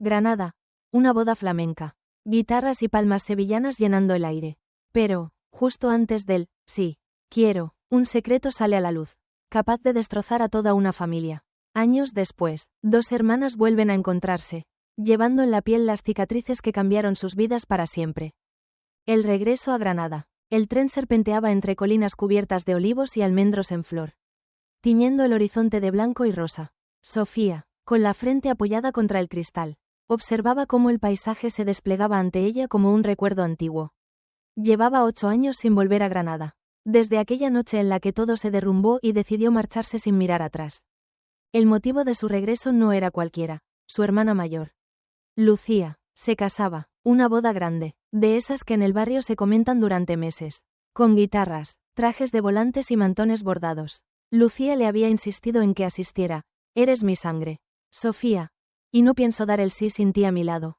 Granada. Una boda flamenca. Guitarras y palmas sevillanas llenando el aire. Pero, justo antes del sí, quiero, un secreto sale a la luz, capaz de destrozar a toda una familia. Años después, dos hermanas vuelven a encontrarse, llevando en la piel las cicatrices que cambiaron sus vidas para siempre. El regreso a Granada. El tren serpenteaba entre colinas cubiertas de olivos y almendros en flor, tiñendo el horizonte de blanco y rosa. Sofía, con la frente apoyada contra el cristal, observaba cómo el paisaje se desplegaba ante ella como un recuerdo antiguo. Llevaba 8 años sin volver a Granada, desde aquella noche en la que todo se derrumbó y decidió marcharse sin mirar atrás. El motivo de su regreso no era cualquiera, su hermana mayor. Lucía, se casaba, una boda grande, de esas que en el barrio se comentan durante meses, con guitarras, trajes de volantes y mantones bordados. Lucía le había insistido en que asistiera. Eres mi sangre, Sofía, y no pienso dar el sí sin ti a mi lado.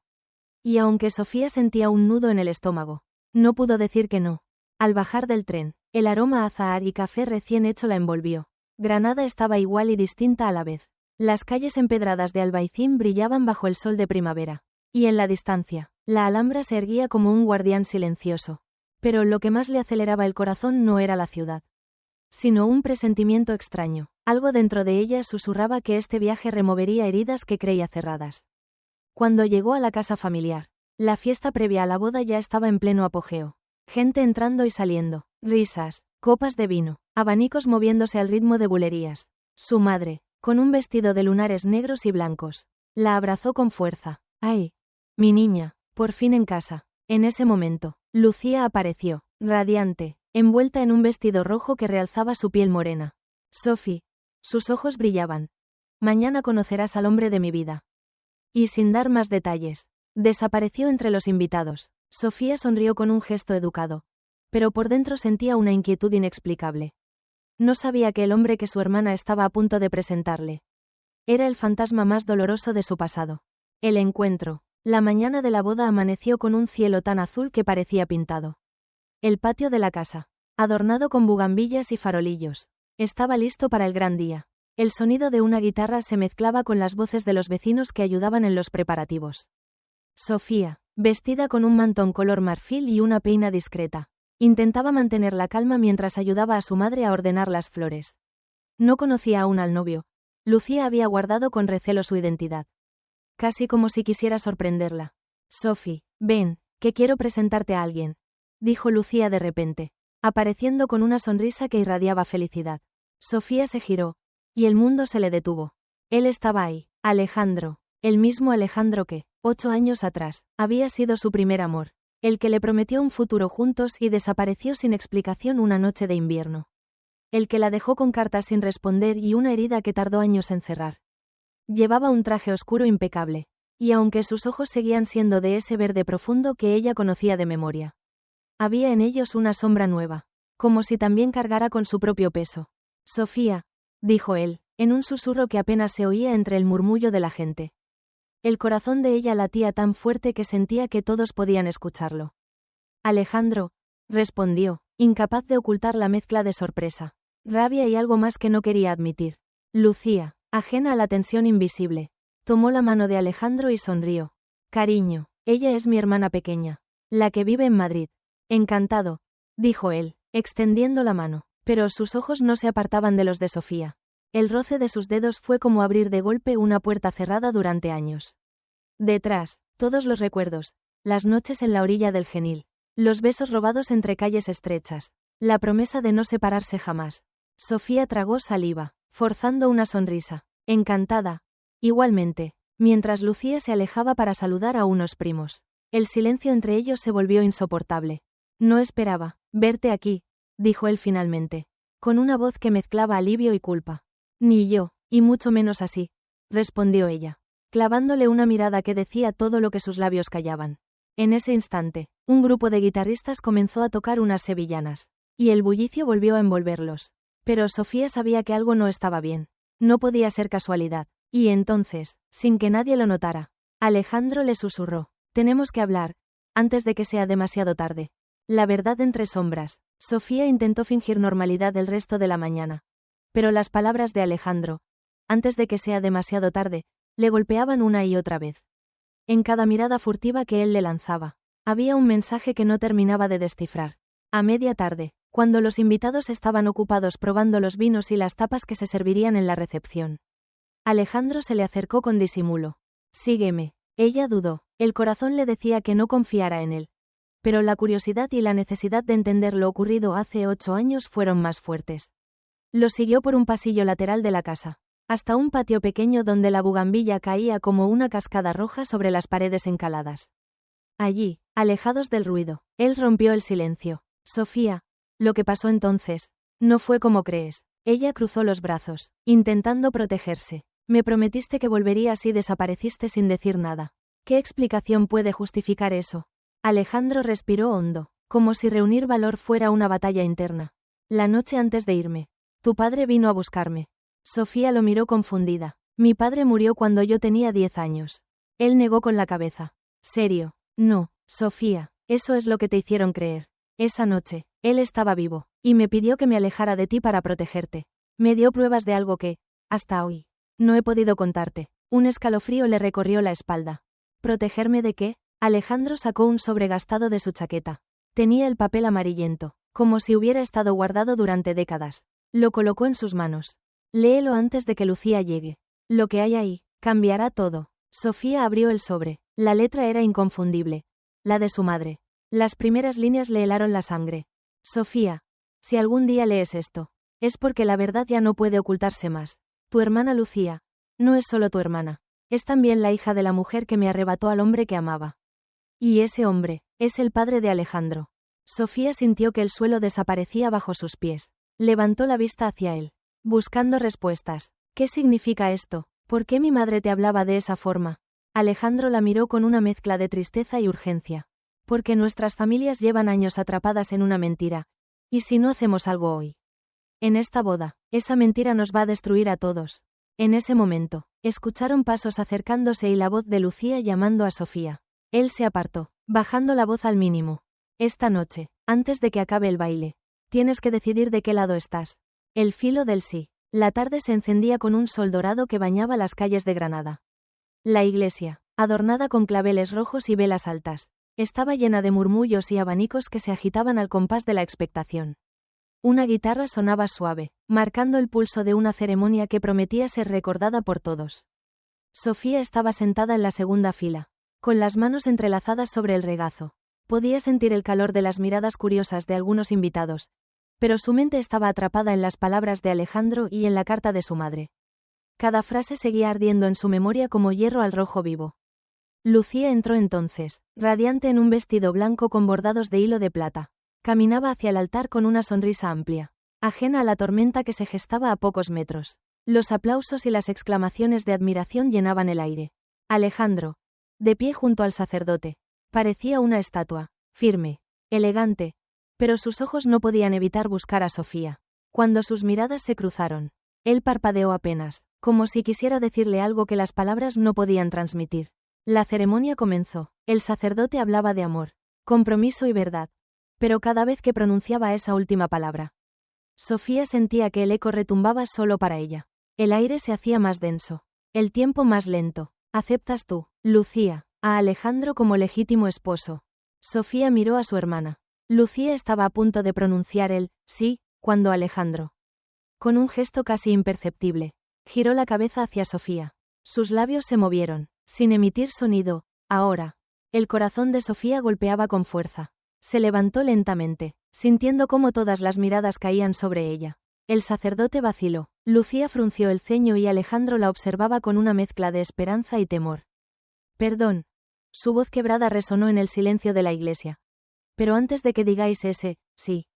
Y aunque Sofía sentía un nudo en el estómago, no pudo decir que no. Al bajar del tren, el aroma a azahar y café recién hecho la envolvió. Granada estaba igual y distinta a la vez. Las calles empedradas de Albaicín brillaban bajo el sol de primavera. Y en la distancia, la Alhambra se erguía como un guardián silencioso. Pero lo que más le aceleraba el corazón no era la ciudad, sino un presentimiento extraño. Algo dentro de ella susurraba que este viaje removería heridas que creía cerradas. Cuando llegó a la casa familiar, la fiesta previa a la boda ya estaba en pleno apogeo. Gente entrando y saliendo, risas, copas de vino, abanicos moviéndose al ritmo de bulerías. Su madre, con un vestido de lunares negros y blancos, la abrazó con fuerza. ¡Ay! Mi niña, por fin en casa. En ese momento, Lucía apareció, radiante, envuelta en un vestido rojo que realzaba su piel morena. Sophie. Sus ojos brillaban. Mañana conocerás al hombre de mi vida. Y sin dar más detalles, desapareció entre los invitados. Sofía sonrió con un gesto educado, pero por dentro sentía una inquietud inexplicable. No sabía que el hombre que su hermana estaba a punto de presentarle era el fantasma más doloroso de su pasado. El encuentro. La mañana de la boda amaneció con un cielo tan azul que parecía pintado. El patio de la casa, adornado con bugambillas y farolillos, estaba listo para el gran día. El sonido de una guitarra se mezclaba con las voces de los vecinos que ayudaban en los preparativos. Sofía, vestida con un mantón color marfil y una peina discreta, intentaba mantener la calma mientras ayudaba a su madre a ordenar las flores. No conocía aún al novio. Lucía había guardado con recelo su identidad, casi como si quisiera sorprenderla. Sophie, ven, que quiero presentarte a alguien, dijo Lucía de repente, apareciendo con una sonrisa que irradiaba felicidad. Sofía se giró, y el mundo se le detuvo. Él estaba ahí, Alejandro, el mismo Alejandro que, 8 años atrás, había sido su primer amor, el que le prometió un futuro juntos y desapareció sin explicación una noche de invierno. El que la dejó con cartas sin responder y una herida que tardó años en cerrar. Llevaba un traje oscuro impecable, y aunque sus ojos seguían siendo de ese verde profundo que ella conocía de memoria, había en ellos una sombra nueva, como si también cargara con su propio peso. Sofía, dijo él, en un susurro que apenas se oía entre el murmullo de la gente. El corazón de ella latía tan fuerte que sentía que todos podían escucharlo. Alejandro, respondió, incapaz de ocultar la mezcla de sorpresa, rabia y algo más que no quería admitir. Lucía, ajena a la tensión invisible, tomó la mano de Alejandro y sonrió. Cariño, ella es mi hermana pequeña, la que vive en Madrid. Encantado, dijo él, extendiendo la mano, pero sus ojos no se apartaban de los de Sofía. El roce de sus dedos fue como abrir de golpe una puerta cerrada durante años. Detrás, todos los recuerdos, las noches en la orilla del Genil, los besos robados entre calles estrechas, la promesa de no separarse jamás. Sofía tragó saliva, forzando una sonrisa, encantada. Igualmente, mientras Lucía se alejaba para saludar a unos primos, el silencio entre ellos se volvió insoportable. No esperaba verte aquí, dijo él finalmente, con una voz que mezclaba alivio y culpa. Ni yo, y mucho menos así, respondió ella, clavándole una mirada que decía todo lo que sus labios callaban. En ese instante, un grupo de guitarristas comenzó a tocar unas sevillanas, y el bullicio volvió a envolverlos. Pero Sofía sabía que algo no estaba bien. No podía ser casualidad. Y entonces, sin que nadie lo notara, Alejandro le susurró: tenemos que hablar, antes de que sea demasiado tarde. La verdad entre sombras. Sofía intentó fingir normalidad el resto de la mañana. Pero las palabras de Alejandro, antes de que sea demasiado tarde, le golpeaban una y otra vez. En cada mirada furtiva que él le lanzaba, había un mensaje que no terminaba de descifrar. A media tarde, cuando los invitados estaban ocupados probando los vinos y las tapas que se servirían en la recepción, Alejandro se le acercó con disimulo. «Sígueme». Ella dudó. El corazón le decía que no confiara en él. Pero la curiosidad y la necesidad de entender lo ocurrido hace 8 años fueron más fuertes. Lo siguió por un pasillo lateral de la casa, hasta un patio pequeño donde la bugambilla caía como una cascada roja sobre las paredes encaladas. Allí, alejados del ruido, él rompió el silencio. «Sofía, lo que pasó entonces, no fue como crees». Ella cruzó los brazos, intentando protegerse. «Me prometiste que volverías y desapareciste sin decir nada. ¿Qué explicación puede justificar eso?». Alejandro respiró hondo, como si reunir valor fuera una batalla interna. «La noche antes de irme, tu padre vino a buscarme». Sofía lo miró confundida. «Mi padre murió cuando yo tenía 10 años». Él negó con la cabeza. «¿Serio?». «No, Sofía, eso es lo que te hicieron creer. Esa noche, él estaba vivo, y me pidió que me alejara de ti para protegerte. Me dio pruebas de algo que, hasta hoy, no he podido contarte». Un escalofrío le recorrió la espalda. «¿Protegerme de qué?». Alejandro sacó un sobre gastado de su chaqueta. Tenía el papel amarillento, como si hubiera estado guardado durante décadas. Lo colocó en sus manos. «Léelo antes de que Lucía llegue. Lo que hay ahí, cambiará todo». Sofía abrió el sobre. La letra era inconfundible. La de su madre. Las primeras líneas le helaron la sangre. «Sofía, si algún día lees esto, es porque la verdad ya no puede ocultarse más. Tu hermana Lucía, no es solo tu hermana, es también la hija de la mujer que me arrebató al hombre que amaba. Y ese hombre, es el padre de Alejandro». Sofía sintió que el suelo desaparecía bajo sus pies. Levantó la vista hacia él, buscando respuestas. «¿Qué significa esto? ¿Por qué mi madre te hablaba de esa forma?». Alejandro la miró con una mezcla de tristeza y urgencia. «Porque nuestras familias llevan años atrapadas en una mentira. ¿Y si no hacemos algo hoy? En esta boda, esa mentira nos va a destruir a todos». En ese momento, escucharon pasos acercándose y la voz de Lucía llamando a Sofía. Él se apartó, bajando la voz al mínimo. «Esta noche, antes de que acabe el baile, tienes que decidir de qué lado estás». El filo del sí. La tarde se encendía con un sol dorado que bañaba las calles de Granada. La iglesia, adornada con claveles rojos y velas altas, estaba llena de murmullos y abanicos que se agitaban al compás de la expectación. Una guitarra sonaba suave, marcando el pulso de una ceremonia que prometía ser recordada por todos. Sofía estaba sentada en la segunda fila, con las manos entrelazadas sobre el regazo. Podía sentir el calor de las miradas curiosas de algunos invitados, pero su mente estaba atrapada en las palabras de Alejandro y en la carta de su madre. Cada frase seguía ardiendo en su memoria como hierro al rojo vivo. Lucía entró entonces, radiante en un vestido blanco con bordados de hilo de plata. Caminaba hacia el altar con una sonrisa amplia, ajena a la tormenta que se gestaba a pocos metros. Los aplausos y las exclamaciones de admiración llenaban el aire. Alejandro, de pie junto al sacerdote, parecía una estatua, firme, elegante, pero sus ojos no podían evitar buscar a Sofía. Cuando sus miradas se cruzaron, él parpadeó apenas, como si quisiera decirle algo que las palabras no podían transmitir. La ceremonia comenzó. El sacerdote hablaba de amor, compromiso y verdad, pero cada vez que pronunciaba esa última palabra, Sofía sentía que el eco retumbaba solo para ella. El aire se hacía más denso, el tiempo más lento. «¿Aceptas tú, Lucía, a Alejandro como legítimo esposo?». Sofía miró a su hermana. Lucía estaba a punto de pronunciar el «sí», cuando Alejandro, con un gesto casi imperceptible, giró la cabeza hacia Sofía. Sus labios se movieron, sin emitir sonido. Ahora, el corazón de Sofía golpeaba con fuerza. Se levantó lentamente, sintiendo cómo todas las miradas caían sobre ella. El sacerdote vaciló. Lucía frunció el ceño y Alejandro la observaba con una mezcla de esperanza y temor. «Perdón». Su voz quebrada resonó en el silencio de la iglesia. «Pero antes de que digáis ese sí,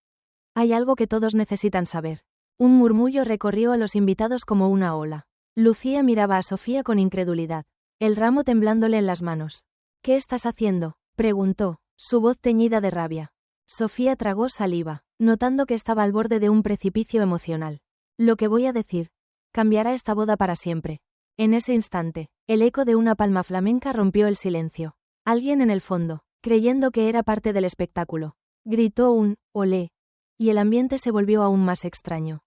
hay algo que todos necesitan saber». Un murmullo recorrió a los invitados como una ola. Lucía miraba a Sofía con incredulidad, el ramo temblándole en las manos. «¿Qué estás haciendo?», preguntó, su voz teñida de rabia. Sofía tragó saliva, notando que estaba al borde de un precipicio emocional. «Lo que voy a decir cambiará esta boda para siempre». En ese instante, el eco de una palma flamenca rompió el silencio. Alguien en el fondo, creyendo que era parte del espectáculo, gritó un «olé», y el ambiente se volvió aún más extraño.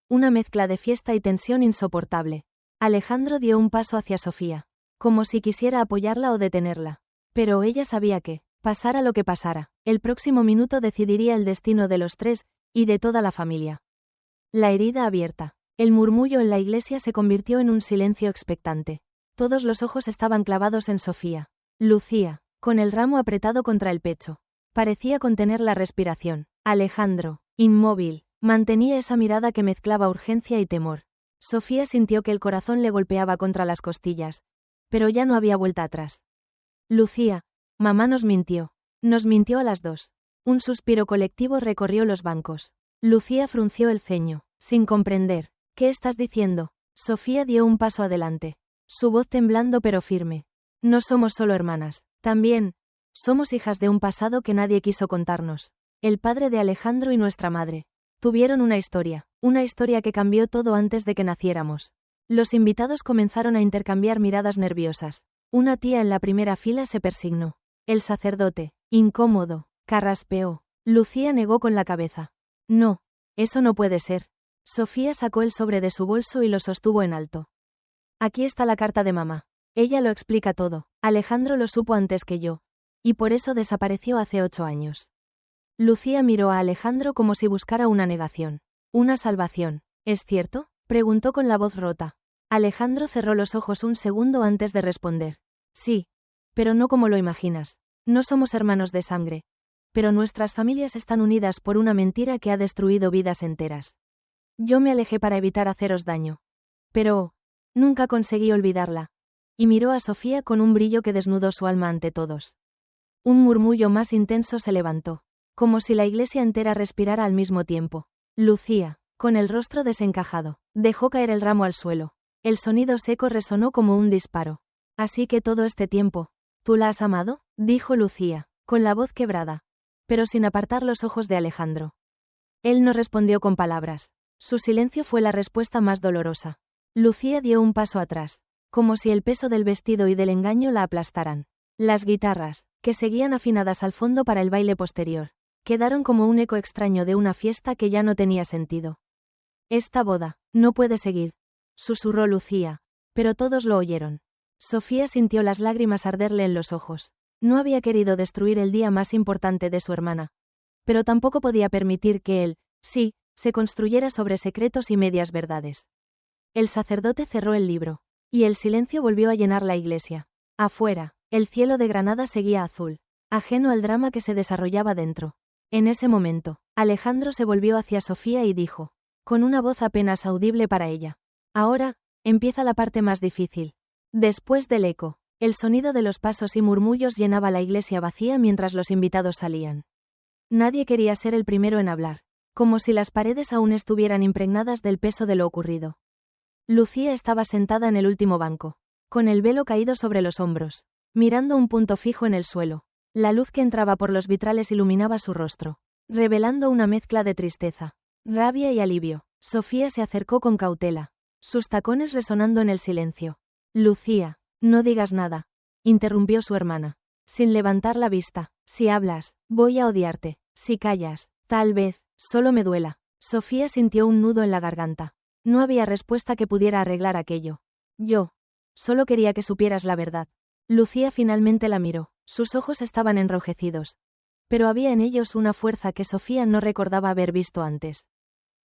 Una mezcla de fiesta y tensión insoportable. Alejandro dio un paso hacia Sofía. como si quisiera apoyarla o detenerla. Pero ella sabía que, pasara lo que pasara, el próximo minuto decidiría el destino de los tres, y de toda la familia. La herida abierta. El murmullo en la iglesia se convirtió en un silencio expectante. Todos los ojos estaban clavados en Sofía. Lucía, con el ramo apretado contra el pecho. Parecía contener la respiración. Alejandro, inmóvil, mantenía esa mirada que mezclaba urgencia y temor. Sofía sintió que el corazón le golpeaba contra las costillas, pero ya no había vuelta atrás. Lucía, mamá nos mintió. Nos mintió a las dos. Un suspiro colectivo recorrió los bancos. Lucía frunció el ceño, sin comprender. ¿Qué estás diciendo? Sofía dio un paso adelante. Su voz temblando pero firme. No somos solo hermanas. También, somos hijas de un pasado que nadie quiso contarnos. El padre de Alejandro y nuestra madre. Tuvieron una historia que cambió todo antes de que naciéramos. Los invitados comenzaron a intercambiar miradas nerviosas. Una tía en la primera fila se persignó. El sacerdote, incómodo, carraspeó. Lucía negó con la cabeza. No, eso no puede ser. Sofía sacó el sobre de su bolso y lo sostuvo en alto. Aquí está la carta de mamá. Ella lo explica todo. Alejandro lo supo antes que yo. Y por eso desapareció hace 8 años. Lucía miró a Alejandro como si buscara una negación. Una salvación. ¿Es cierto? Preguntó con la voz rota. Alejandro cerró los ojos un segundo antes de responder. Sí. Pero no como lo imaginas. No somos hermanos de sangre. Pero nuestras familias están unidas por una mentira que ha destruido vidas enteras. Yo me alejé para evitar haceros daño. Pero nunca conseguí olvidarla. Y miró a Sofía con un brillo que desnudó su alma ante todos. Un murmullo más intenso se levantó, como si la iglesia entera respirara al mismo tiempo. Lucía, con el rostro desencajado, dejó caer el ramo al suelo. El sonido seco resonó como un disparo. Así que todo este tiempo, ¿tú la has amado? Dijo Lucía, con la voz quebrada, pero sin apartar los ojos de Alejandro. Él no respondió con palabras. Su silencio fue la respuesta más dolorosa. Lucía dio un paso atrás, como si el peso del vestido y del engaño la aplastaran. Las guitarras, que seguían afinadas al fondo para el baile posterior, quedaron como un eco extraño de una fiesta que ya no tenía sentido. Esta boda, no puede seguir, susurró Lucía, pero todos lo oyeron. Sofía sintió las lágrimas arderle en los ojos. No había querido destruir el día más importante de su hermana. Pero tampoco podía permitir que él, sí, se construyera sobre secretos y medias verdades. El sacerdote cerró el libro, y el silencio volvió a llenar la iglesia. Afuera, el cielo de Granada seguía azul, ajeno al drama que se desarrollaba dentro. En ese momento, Alejandro se volvió hacia Sofía y dijo, con una voz apenas audible para ella. Ahora, empieza la parte más difícil. Después del eco, el sonido de los pasos y murmullos llenaba la iglesia vacía mientras los invitados salían. Nadie quería ser el primero en hablar, como si las paredes aún estuvieran impregnadas del peso de lo ocurrido. Lucía estaba sentada en el último banco, con el velo caído sobre los hombros, mirando un punto fijo en el suelo. La luz que entraba por los vitrales iluminaba su rostro, revelando una mezcla de tristeza, rabia y alivio. Sofía se acercó con cautela, sus tacones resonando en el silencio. Lucía, no digas nada, interrumpió su hermana, sin levantar la vista. Si hablas, voy a odiarte. Si callas, tal vez, solo me duela. Sofía sintió un nudo en la garganta. No había respuesta que pudiera arreglar aquello. Yo solo quería que supieras la verdad. Lucía finalmente la miró. Sus ojos estaban enrojecidos, pero había en ellos una fuerza que Sofía no recordaba haber visto antes.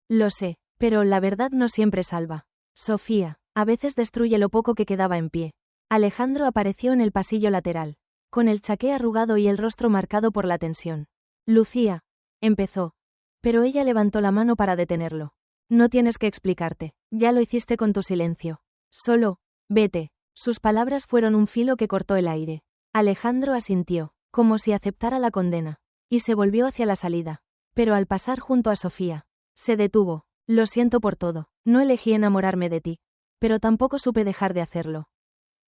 Lo sé, pero la verdad no siempre salva. Sofía, a veces destruye lo poco que quedaba en pie. Alejandro apareció en el pasillo lateral, con el chaqué arrugado y el rostro marcado por la tensión. Lucía, empezó, pero ella levantó la mano para detenerlo. No tienes que explicarte, ya lo hiciste con tu silencio. Solo, vete. Sus palabras fueron un filo que cortó el aire. Alejandro asintió, como si aceptara la condena, y se volvió hacia la salida. Pero al pasar junto a Sofía, se detuvo. Lo siento por todo, no elegí enamorarme de ti, pero tampoco supe dejar de hacerlo.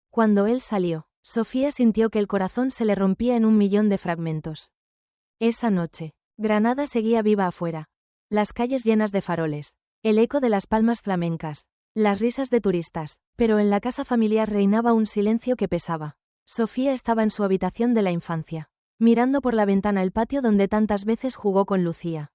Cuando él salió, Sofía sintió que el corazón se le rompía en 1.000.000 de fragmentos. Esa noche, Granada seguía viva afuera. Las calles llenas de faroles, el eco de las palmas flamencas, las risas de turistas, pero en la casa familiar reinaba un silencio que pesaba. Sofía estaba en su habitación de la infancia, mirando por la ventana el patio donde tantas veces jugó con Lucía.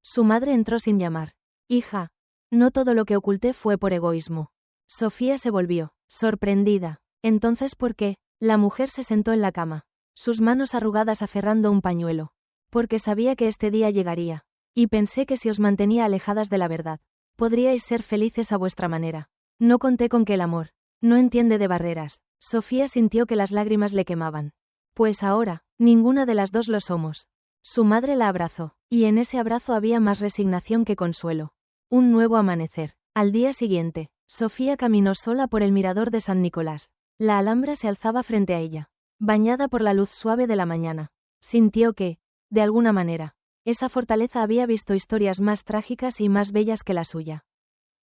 Su madre entró sin llamar. Hija, no todo lo que oculté fue por egoísmo. Sofía se volvió, sorprendida. Entonces, ¿por qué? La mujer se sentó en la cama, sus manos arrugadas aferrando un pañuelo. Porque sabía que este día llegaría. Y pensé que si os mantenía alejadas de la verdad, podríais ser felices a vuestra manera. No conté con que el amor no entiende de barreras. Sofía sintió que las lágrimas le quemaban. Pues ahora, ninguna de las dos lo somos. Su madre la abrazó, y en ese abrazo había más resignación que consuelo. Un nuevo amanecer. Al día siguiente, Sofía caminó sola por el mirador de San Nicolás. La Alhambra se alzaba frente a ella, bañada por la luz suave de la mañana. Sintió que, de alguna manera, esa fortaleza había visto historias más trágicas y más bellas que la suya.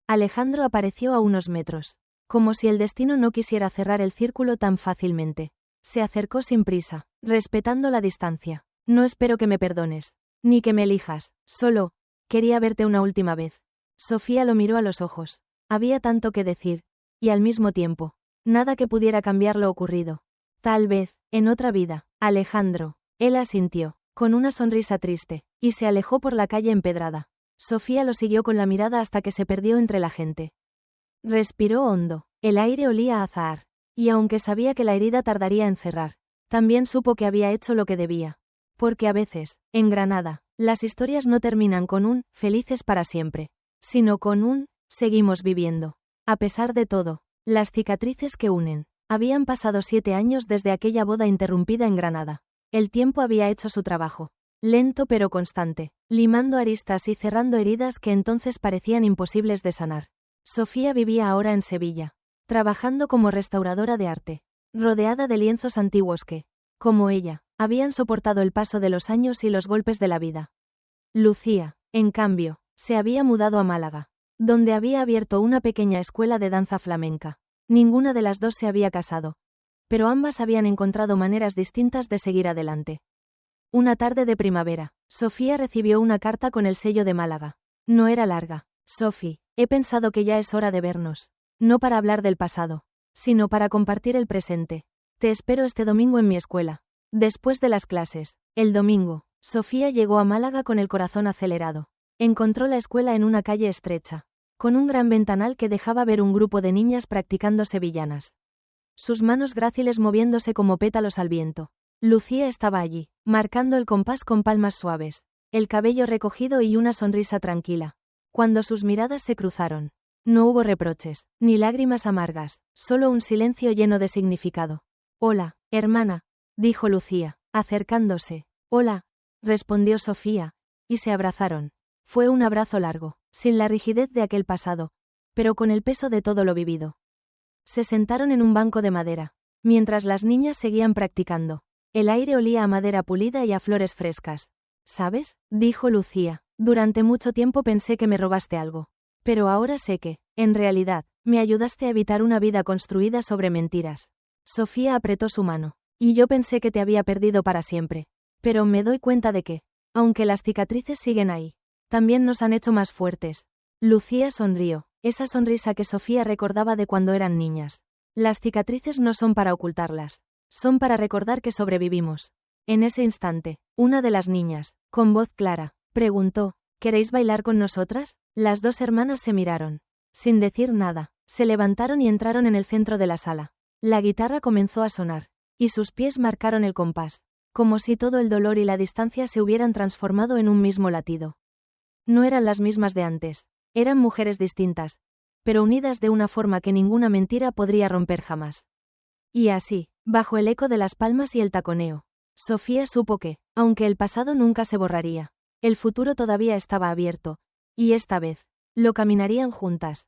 Alejandro apareció a unos metros, como si el destino no quisiera cerrar el círculo tan fácilmente. Se acercó sin prisa, respetando la distancia. No espero que me perdones, ni que me elijas, solo, quería verte una última vez. Sofía lo miró a los ojos. Había tanto que decir, y al mismo tiempo, nada que pudiera cambiar lo ocurrido. Tal vez, en otra vida, Alejandro. Él asintió, con una sonrisa triste, y se alejó por la calle empedrada. Sofía lo siguió con la mirada hasta que se perdió entre la gente. Respiró hondo, el aire olía a azahar, y aunque sabía que la herida tardaría en cerrar, también supo que había hecho lo que debía. Porque a veces, en Granada, las historias no terminan con un «felices para siempre», sino con un «seguimos viviendo». A pesar de todo, las cicatrices que unen. Habían pasado 7 años desde aquella boda interrumpida en Granada. El tiempo había hecho su trabajo, lento pero constante, limando aristas y cerrando heridas que entonces parecían imposibles de sanar. Sofía vivía ahora en Sevilla, trabajando como restauradora de arte, rodeada de lienzos antiguos que, como ella, habían soportado el paso de los años y los golpes de la vida. Lucía, en cambio, se había mudado a Málaga, donde había abierto una pequeña escuela de danza flamenca. Ninguna de las dos se había casado, pero ambas habían encontrado maneras distintas de seguir adelante. Una tarde de primavera, Sofía recibió una carta con el sello de Málaga. No era larga. Sophie, he pensado que ya es hora de vernos. No para hablar del pasado, sino para compartir el presente. Te espero este domingo en mi escuela. Después de las clases, el domingo, Sofía llegó a Málaga con el corazón acelerado. Encontró la escuela en una calle estrecha, con un gran ventanal que dejaba ver un grupo de niñas practicando sevillanas. Sus manos gráciles moviéndose como pétalos al viento. Lucía estaba allí, marcando el compás con palmas suaves, el cabello recogido y una sonrisa tranquila. Cuando sus miradas se cruzaron, no hubo reproches, ni lágrimas amargas, solo un silencio lleno de significado. «Hola, hermana», dijo Lucía, acercándose. «Hola», respondió Sofía, y se abrazaron. Fue un abrazo largo, sin la rigidez de aquel pasado, pero con el peso de todo lo vivido. Se sentaron en un banco de madera, mientras las niñas seguían practicando. El aire olía a madera pulida y a flores frescas. «¿Sabes?», dijo Lucía, «durante mucho tiempo pensé que me robaste algo. Pero ahora sé que, en realidad, me ayudaste a evitar una vida construida sobre mentiras». Sofía apretó su mano. «Y yo pensé que te había perdido para siempre. Pero me doy cuenta de que, aunque las cicatrices siguen ahí, también nos han hecho más fuertes». Lucía sonrió, esa sonrisa que Sofía recordaba de cuando eran niñas. «Las cicatrices no son para ocultarlas. Son para recordar que sobrevivimos». En ese instante, una de las niñas, con voz clara, preguntó: «¿Queréis bailar con nosotras?». Las dos hermanas se miraron. Sin decir nada, se levantaron y entraron en el centro de la sala. La guitarra comenzó a sonar, y sus pies marcaron el compás, como si todo el dolor y la distancia se hubieran transformado en un mismo latido. No eran las mismas de antes, eran mujeres distintas, pero unidas de una forma que ninguna mentira podría romper jamás. Y así, bajo el eco de las palmas y el taconeo, Sofía supo que, aunque el pasado nunca se borraría, el futuro todavía estaba abierto, y esta vez, lo caminarían juntas.